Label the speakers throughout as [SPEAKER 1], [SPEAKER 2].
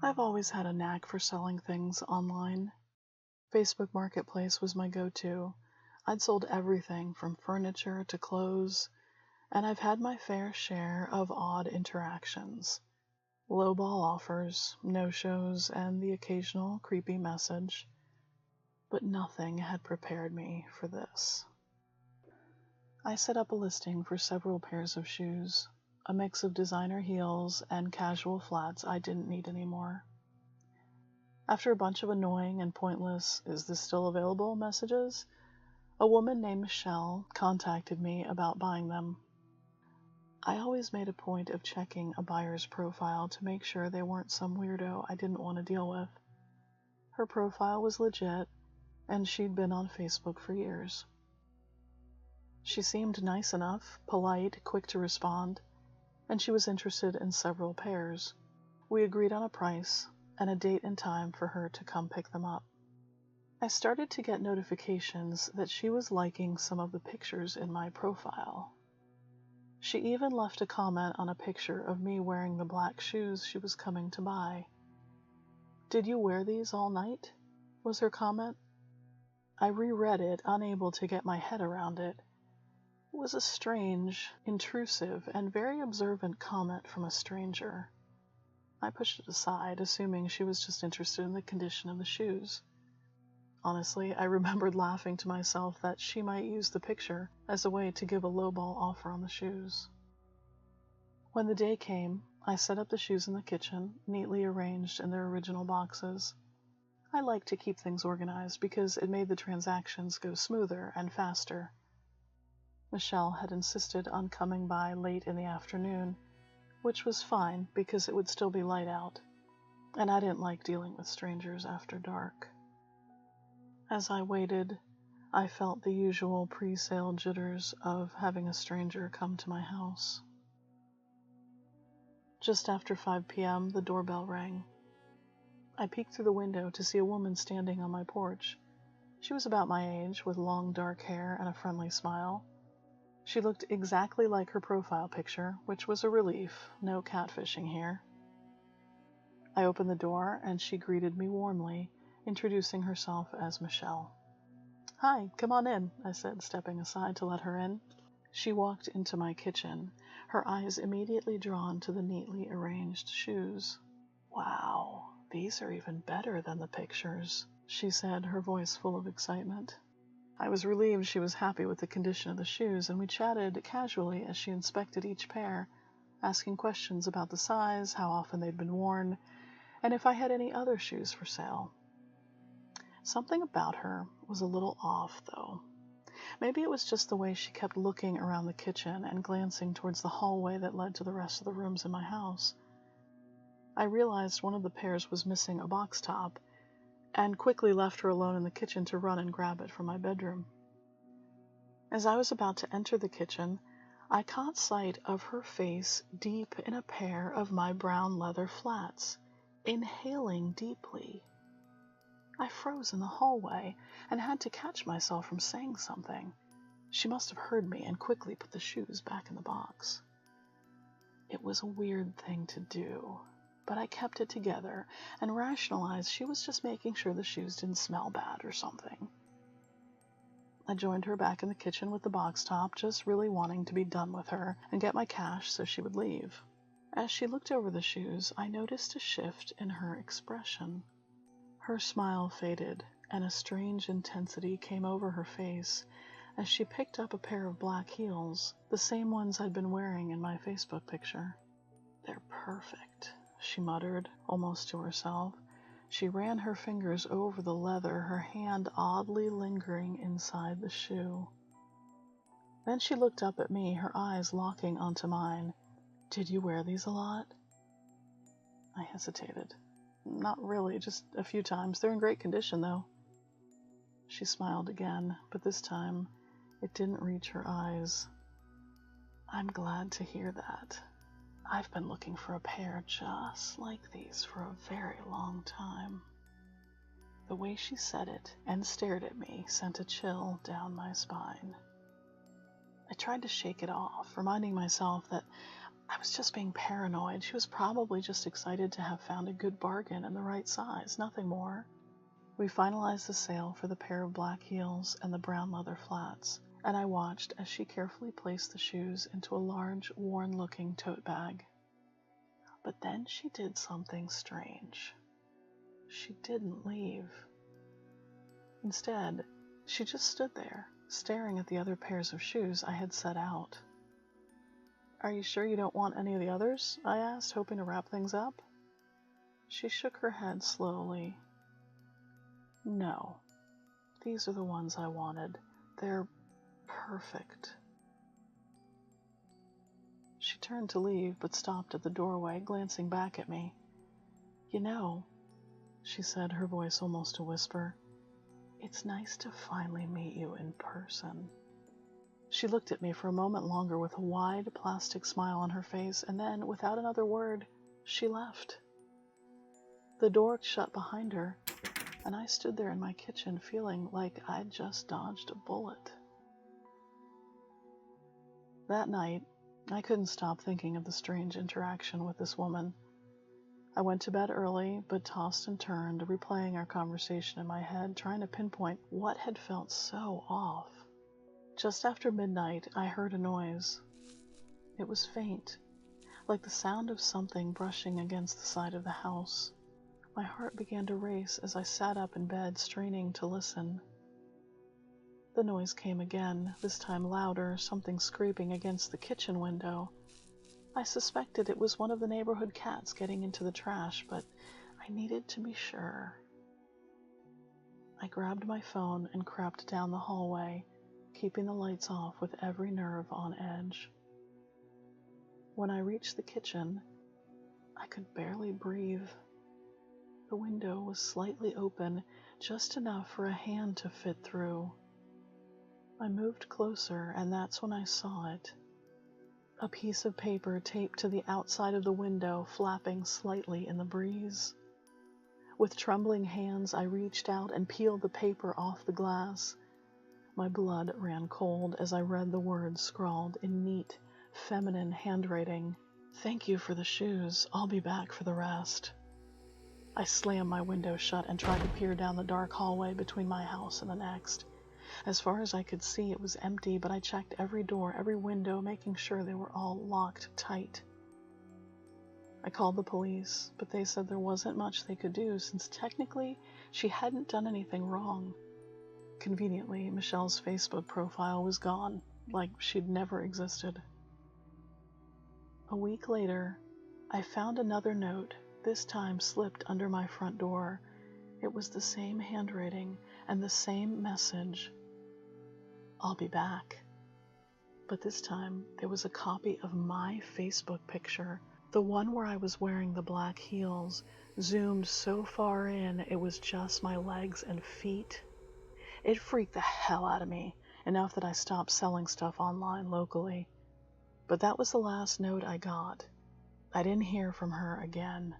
[SPEAKER 1] I've always had a knack for selling things online. Facebook Marketplace was my go-to. I'd sold everything from furniture to clothes, and I've had my fair share of odd interactions. Lowball offers, no-shows, and the occasional creepy message. But nothing had prepared me for this. I set up a listing for several pairs of shoes, a mix of designer heels and casual flats I didn't need anymore. After a bunch of annoying and pointless "is this still available" messages, a woman named Michelle contacted me about buying them. I always made a point of checking a buyer's profile to make sure they weren't some weirdo I didn't want to deal with. Her profile was legit, and she'd been on Facebook for years. She seemed nice enough, polite, quick to respond, and she was interested in several pairs. We agreed on a price and a date and time for her to come pick them up. I started to get notifications that she was liking some of the pictures in my profile. She even left a comment on a picture of me wearing the black shoes she was coming to buy. "Did you wear these all night?" was her comment. I reread it, unable to get my head around it. It was a strange, intrusive, and very observant comment from a stranger. I pushed it aside, assuming she was just interested in the condition of the shoes. Honestly, I remembered laughing to myself that she might use the picture as a way to give a lowball offer on the shoes. When the day came, I set up the shoes in the kitchen, neatly arranged in their original boxes. I like to keep things organized because it made the transactions go smoother and faster. Michelle had insisted on coming by late in the afternoon, which was fine because it would still be light out, and I didn't like dealing with strangers after dark. As I waited, I felt the usual pre-sale jitters of having a stranger come to my house. Just after 5 p.m., the doorbell rang. I peeked through the window to see a woman standing on my porch. She was about my age, with long dark hair and a friendly smile. She looked exactly like her profile picture, which was a relief. No catfishing here. I opened the door, and she greeted me warmly, introducing herself as Michelle. "Hi, come on in," I said, stepping aside to let her in. She walked into my kitchen, her eyes immediately drawn to the neatly arranged shoes. "Wow, these are even better than the pictures," she said, her voice full of excitement. I was relieved she was happy with the condition of the shoes, and we chatted casually as she inspected each pair, asking questions about the size, how often they'd been worn, and if I had any other shoes for sale. Something about her was a little off, though. Maybe it was just the way she kept looking around the kitchen and glancing towards the hallway that led to the rest of the rooms in my house. I realized one of the pairs was missing a box top, and quickly left her alone in the kitchen to run and grab it from my bedroom. As I was about to enter the kitchen, I caught sight of her face deep in a pair of my brown leather flats, inhaling deeply. I froze in the hallway and had to catch myself from saying something. She must have heard me and quickly put the shoes back in the box. It was a weird thing to do, but I kept it together and rationalized she was just making sure the shoes didn't smell bad or something. I joined her back in the kitchen with the box top, just really wanting to be done with her and get my cash so she would leave. As she looked over the shoes, I noticed a shift in her expression. Her smile faded, and a strange intensity came over her face as she picked up a pair of black heels, the same ones I'd been wearing in my Facebook picture. "They're perfect," she muttered, almost to herself. She ran her fingers over the leather, her hand oddly lingering inside the shoe. Then she looked up at me, her eyes locking onto mine. "Did you wear these a lot?" I hesitated. "Not really, just a few times. They're in great condition, though." She smiled again, but this time it didn't reach her eyes. "I'm glad to hear that. I've been looking for a pair just like these for a very long time." The way she said it and stared at me sent a chill down my spine. I tried to shake it off, reminding myself that I was just being paranoid. She was probably just excited to have found a good bargain and the right size, nothing more. We finalized the sale for the pair of black heels and the brown leather flats, and I watched as she carefully placed the shoes into a large, worn-looking tote bag. But then she did something strange. She didn't leave. Instead, she just stood there, staring at the other pairs of shoes I had set out. "Are you sure you don't want any of the others?" I asked, hoping to wrap things up. She shook her head slowly. "No, these are the ones I wanted. They're perfect." She turned to leave, but stopped at the doorway, glancing back at me. "You know," she said, her voice almost a whisper, "it's nice to finally meet you in person." She looked at me for a moment longer with a wide plastic smile on her face, and then, without another word, she left. The door shut behind her, and I stood there in my kitchen feeling like I'd just dodged a bullet. That night, I couldn't stop thinking of the strange interaction with this woman. I went to bed early, but tossed and turned, replaying our conversation in my head, trying to pinpoint what had felt so off. Just after midnight, I heard a noise. It was faint, like the sound of something brushing against the side of the house. My heart began to race as I sat up in bed, straining to listen. The noise came again, this time louder, something scraping against the kitchen window. I suspected it was one of the neighborhood cats getting into the trash, but I needed to be sure. I grabbed my phone and crept down the hallway, keeping the lights off with every nerve on edge. When I reached the kitchen, I could barely breathe. The window was slightly open, just enough for a hand to fit through. I moved closer, and that's when I saw it. A piece of paper taped to the outside of the window, flapping slightly in the breeze. With trembling hands, I reached out and peeled the paper off the glass. My blood ran cold as I read the words scrawled in neat, feminine handwriting. "Thank you for the shoes. I'll be back for the rest." I slammed my window shut and tried to peer down the dark hallway between my house and the next. As far as I could see, it was empty, but I checked every door, every window, making sure they were all locked tight. I called the police, but they said there wasn't much they could do since technically she hadn't done anything wrong. Conveniently, Michelle's Facebook profile was gone, like she'd never existed. A week later, I found another note, this time slipped under my front door. It was the same handwriting and the same message. "I'll be back." But this time, there was a copy of my Facebook picture, the one where I was wearing the black heels, zoomed so far in it was just my legs and feet. It freaked the hell out of me, enough that I stopped selling stuff online locally. But that was the last note I got. I didn't hear from her again.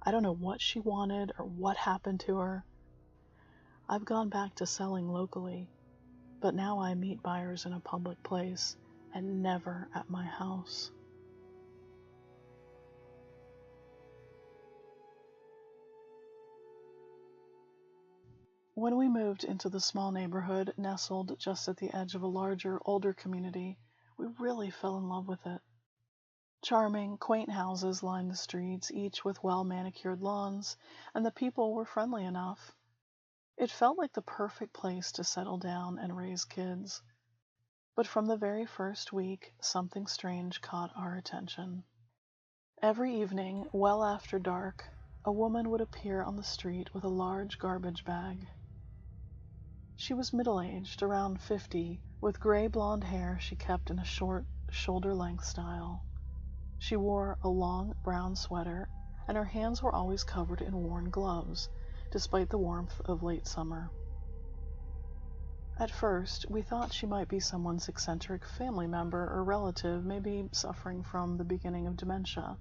[SPEAKER 1] I don't know what she wanted or what happened to her. I've gone back to selling locally, but now I meet buyers in a public place and never at my house. When we moved into the small neighborhood nestled just at the edge of a larger, older community, we really fell in love with it. Charming, quaint houses lined the streets, each with well-manicured lawns, and the people were friendly enough. It felt like the perfect place to settle down and raise kids. But from the very first week, something strange caught our attention. Every evening, well after dark, a woman would appear on the street with a large garbage bag. She was middle-aged, around 50, with gray blonde hair she kept in a short, shoulder-length style. She wore a long brown sweater, and her hands were always covered in worn gloves, despite the warmth of late summer. At first, we thought she might be someone's eccentric family member or relative, maybe suffering from the beginning of dementia.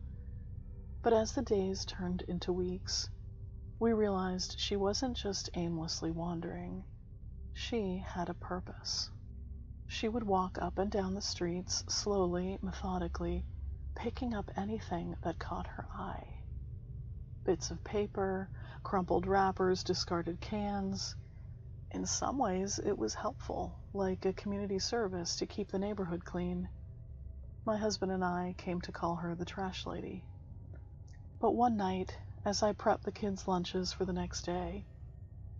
[SPEAKER 1] But as the days turned into weeks, we realized she wasn't just aimlessly wandering. She had a purpose. She would walk up and down the streets, slowly, methodically, picking up anything that caught her eye. Bits of paper, crumpled wrappers, discarded cans. In some ways, it was helpful, like a community service to keep the neighborhood clean. My husband and I came to call her the trash lady. But one night, as I prepped the kids' lunches for the next day,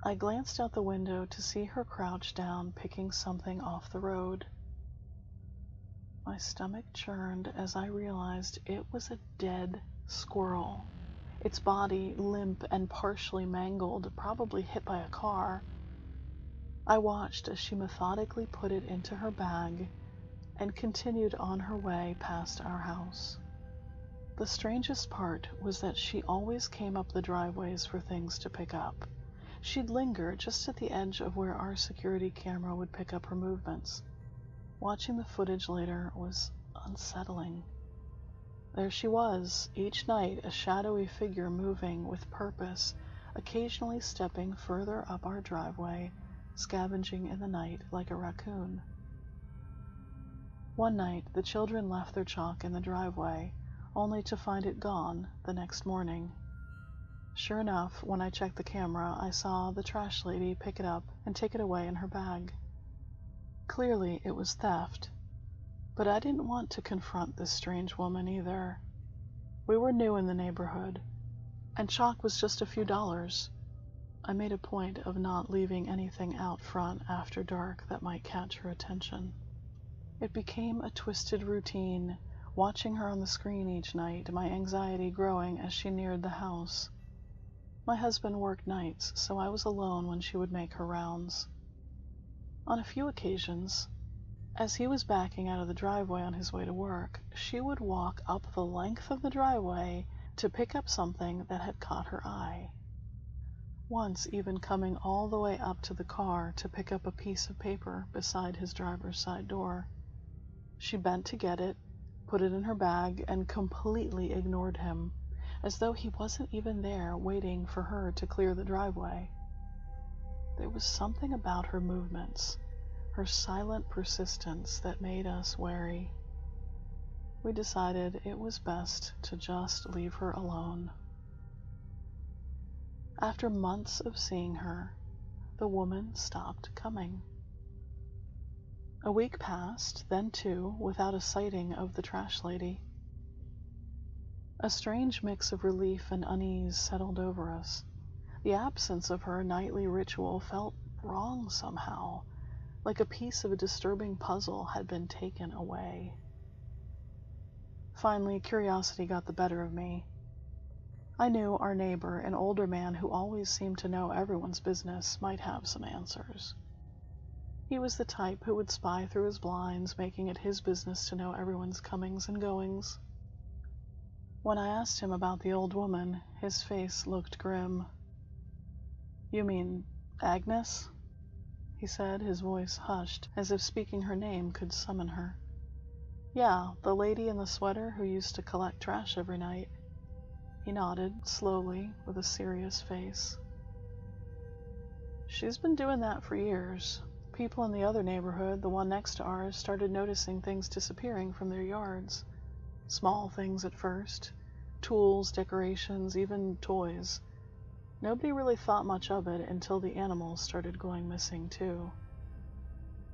[SPEAKER 1] I glanced out the window to see her crouched down picking something off the road. My stomach churned as I realized it was a dead squirrel, its body limp and partially mangled, probably hit by a car. I watched as she methodically put it into her bag and continued on her way past our house. The strangest part was that she always came up the driveways for things to pick up. She'd linger just at the edge of where our security camera would pick up her movements. Watching the footage later was unsettling. There she was, each night a shadowy figure moving with purpose, occasionally stepping further up our driveway, scavenging in the night like a raccoon. One night, the children left their chalk in the driveway, only to find it gone the next morning. Sure enough, when I checked the camera, I saw the trash lady pick it up and take it away in her bag. Clearly, it was theft, but I didn't want to confront this strange woman either. We were new in the neighborhood, and chalk was just a few dollars. I made a point of not leaving anything out front after dark that might catch her attention. It became a twisted routine, watching her on the screen each night, my anxiety growing as she neared the house. My husband worked nights, so I was alone when she would make her rounds. On a few occasions, as he was backing out of the driveway on his way to work, she would walk up the length of the driveway to pick up something that had caught her eye. Once even coming all the way up to the car to pick up a piece of paper beside his driver's side door. She bent to get it, put it in her bag, and completely ignored him, as though he wasn't even there waiting for her to clear the driveway. There was something about her movements, her silent persistence, that made us wary. We decided it was best to just leave her alone. After months of seeing her, the woman stopped coming. A week passed, then two, without a sighting of the trash lady. A strange mix of relief and unease settled over us. The absence of her nightly ritual felt wrong somehow, like a piece of a disturbing puzzle had been taken away. Finally, curiosity got the better of me. I knew our neighbor, an older man who always seemed to know everyone's business, might have some answers. He was the type who would spy through his blinds, making it his business to know everyone's comings and goings. When I asked him about the old woman, his face looked grim. "You mean Agnes?" he said, his voice hushed, as if speaking her name could summon her. "Yeah, the lady in the sweater who used to collect trash every night." He nodded, slowly, with a serious face. "She's been doing that for years. People in the other neighborhood, the one next to ours, started noticing things disappearing from their yards. Small things at first. Tools, decorations, even toys. Nobody really thought much of it until the animals started going missing too."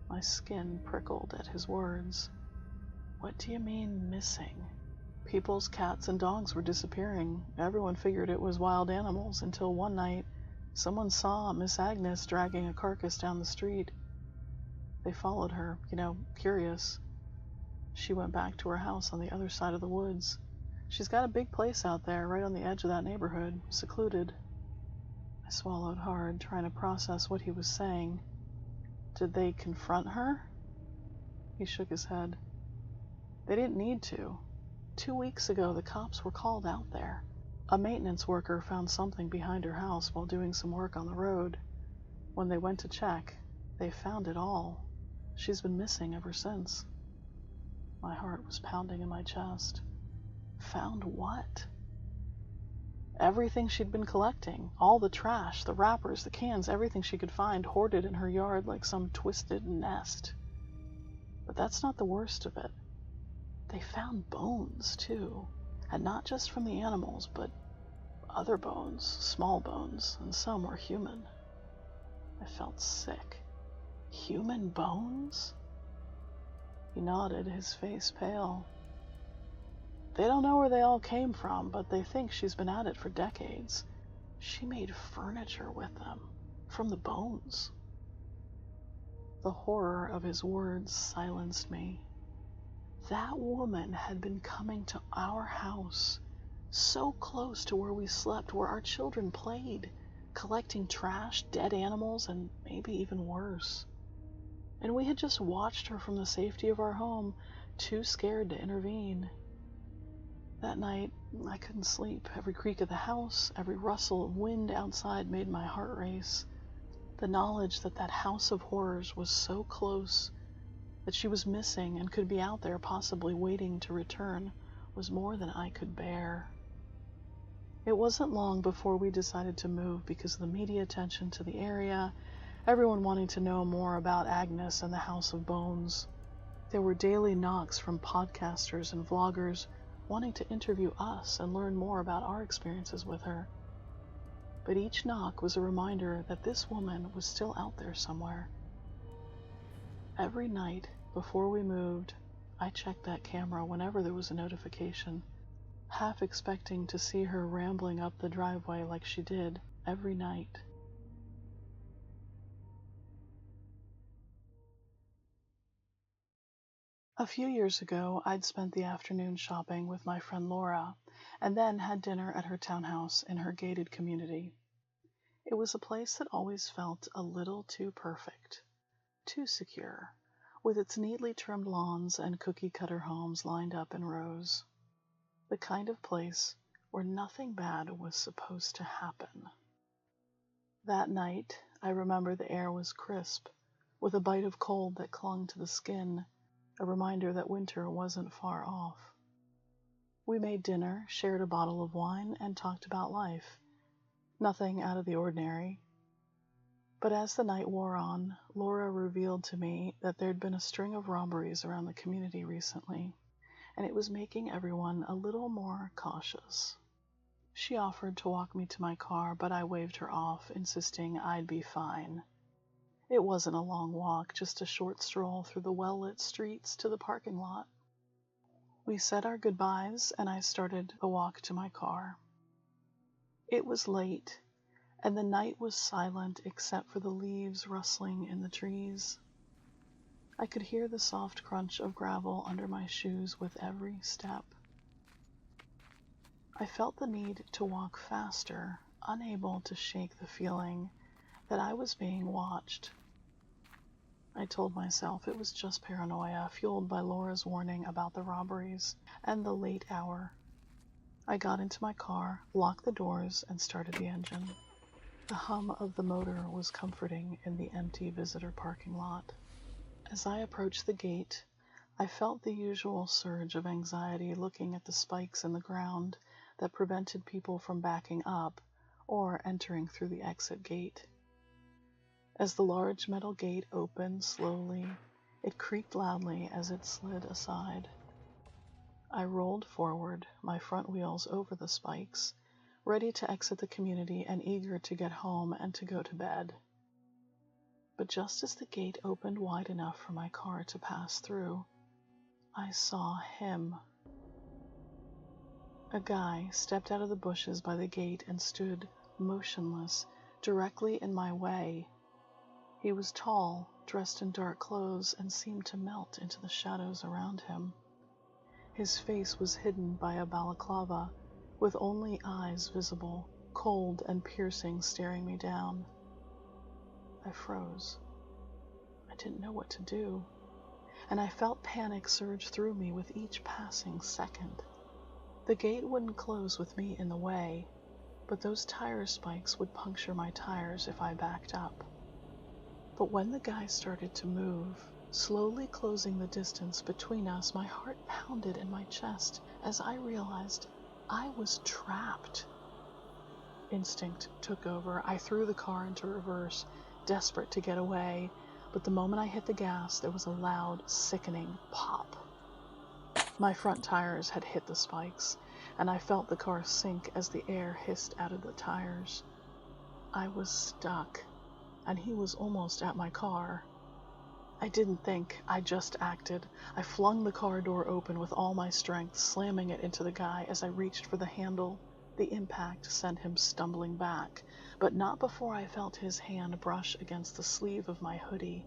[SPEAKER 1] My skin prickled at his words. "What do you mean, missing?" "People's cats and dogs were disappearing. Everyone figured it was wild animals until one night someone saw Miss Agnes dragging a carcass down the street. They followed her, curious. She went back to her house on the other side of the woods. She's got a big place out there, right on the edge of that neighborhood, secluded." I swallowed hard, trying to process what he was saying. "Did they confront her?" He shook his head. "They didn't need to. 2 weeks ago, the cops were called out there. A maintenance worker found something behind her house while doing some work on the road. When they went to check, they found it all. She's been missing ever since." My heart was pounding in my chest. Found what? Everything she'd been collecting. All the trash, the wrappers, the cans, everything she could find hoarded in her yard like some twisted nest. But that's not the worst of it. They found bones, too, and not just from the animals, but other bones, small bones, and some were human. I felt sick. Human bones? He nodded, his face pale. They don't know where they all came from, but they think she's been at it for decades. She made furniture with them, from the bones. The horror of his words silenced me. That woman had been coming to our house, so close to where we slept, where our children played, collecting trash, dead animals, and maybe even worse. And we had just watched her from the safety of our home, too scared to intervene. That night, I couldn't sleep. Every creak of the house, every rustle of wind outside made my heart race. The knowledge that that house of horrors was so close, that she was missing and could be out there possibly waiting to return, was more than I could bear. It wasn't long before we decided to move because of the media attention to the area, everyone wanting to know more about Agnes and the House of Bones. There were daily knocks from podcasters and vloggers wanting to interview us and learn more about our experiences with her. But each knock was a reminder that this woman was still out there somewhere. Every night before we moved, I checked that camera whenever there was a notification, half expecting to see her rambling up the driveway like she did every night. A few years ago, I'd spent the afternoon shopping with my friend Laura, and then had dinner at her townhouse in her gated community. It was a place that always felt a little too perfect, too secure, with its neatly trimmed lawns and cookie-cutter homes lined up in rows. The kind of place where nothing bad was supposed to happen. That night, I remember the air was crisp, with a bite of cold that clung to the skin, a reminder that winter wasn't far off. We made dinner, shared a bottle of wine, and talked about life. Nothing out of the ordinary. But as the night wore on, Laura revealed to me that there'd been a string of robberies around the community recently, and it was making everyone a little more cautious. She offered to walk me to my car, but I waved her off, insisting I'd be fine. It wasn't a long walk, just a short stroll through the well-lit streets to the parking lot. We said our goodbyes, and I started the walk to my car. It was late, and the night was silent except for the leaves rustling in the trees. I could hear the soft crunch of gravel under my shoes with every step. I felt the need to walk faster, unable to shake the feeling that I was being watched. I told myself it was just paranoia, fueled by Laura's warning about the robberies and the late hour. I got into my car, locked the doors, and started the engine. The hum of the motor was comforting in the empty visitor parking lot. As I approached the gate, I felt the usual surge of anxiety looking at the spikes in the ground that prevented people from backing up or entering through the exit gate. As the large metal gate opened slowly, it creaked loudly as it slid aside. I rolled forward, my front wheels over the spikes, ready to exit the community and eager to get home and to go to bed. But just as the gate opened wide enough for my car to pass through, I saw him. A guy stepped out of the bushes by the gate and stood motionless, directly in my way. He was tall, dressed in dark clothes, and seemed to melt into the shadows around him. His face was hidden by a balaclava, with only eyes visible, cold and piercing, staring me down. I froze. I didn't know what to do, and I felt panic surge through me with each passing second. The gate wouldn't close with me in the way, but those tire spikes would puncture my tires if I backed up. But when the guy started to move, slowly closing the distance between us, my heart pounded in my chest as I realized I was trapped. Instinct took over. I threw the car into reverse, desperate to get away, but the moment I hit the gas, there was a loud, sickening pop. My front tires had hit the spikes, and I felt the car sink as the air hissed out of the tires. I was stuck, and he was almost at my car. I didn't think, I just acted. I flung the car door open with all my strength, slamming it into the guy as I reached for the handle. The impact sent him stumbling back, but not before I felt his hand brush against the sleeve of my hoodie.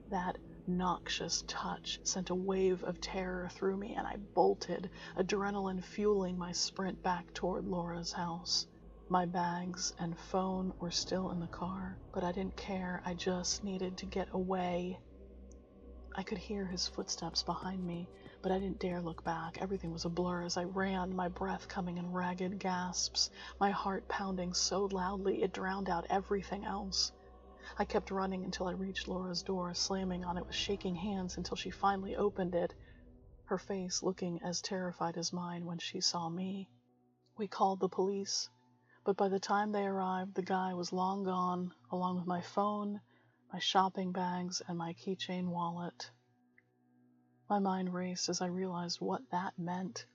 [SPEAKER 1] That noxious touch sent a wave of terror through me, and I bolted, adrenaline fueling my sprint back toward Laura's house. My bags and phone were still in the car, but I didn't care. I just needed to get away. I could hear his footsteps behind me, but I didn't dare look back. Everything was a blur as I ran, my breath coming in ragged gasps, my heart pounding so loudly it drowned out everything else. I kept running until I reached Laura's door, slamming on it with shaking hands until she finally opened it, her face looking as terrified as mine when she saw me. We called the police, but by the time they arrived, the guy was long gone, along with my phone, my shopping bags, and my keychain wallet. My mind raced as I realized what that meant.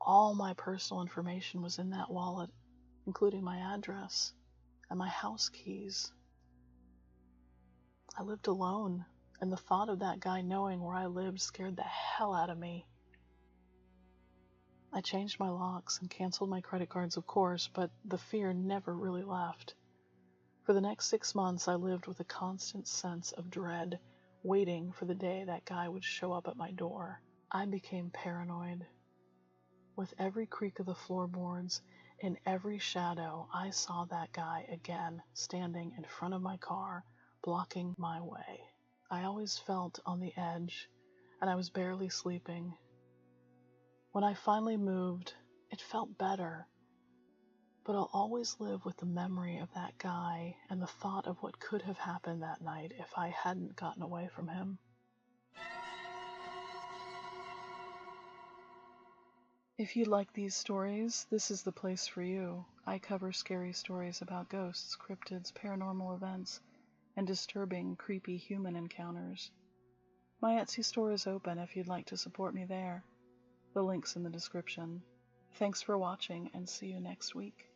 [SPEAKER 1] All my personal information was in that wallet, including my address and my house keys. I lived alone, and the thought of that guy knowing where I lived scared the hell out of me. I changed my locks and canceled my credit cards, of course, but the fear never really left. For the next 6 months, I lived with a constant sense of dread, waiting for the day that guy would show up at my door. I became paranoid. With every creak of the floorboards, in every shadow, I saw that guy again, standing in front of my car, blocking my way. I always felt on the edge, and I was barely sleeping. When I finally moved, it felt better, but I'll always live with the memory of that guy and the thought of what could have happened that night if I hadn't gotten away from him. If you like these stories, this is the place for you. I cover scary stories about ghosts, cryptids, paranormal events, and disturbing, creepy human encounters. My Etsy store is open if you'd like to support me there. The link's in the description. Thanks for watching, and see you next week.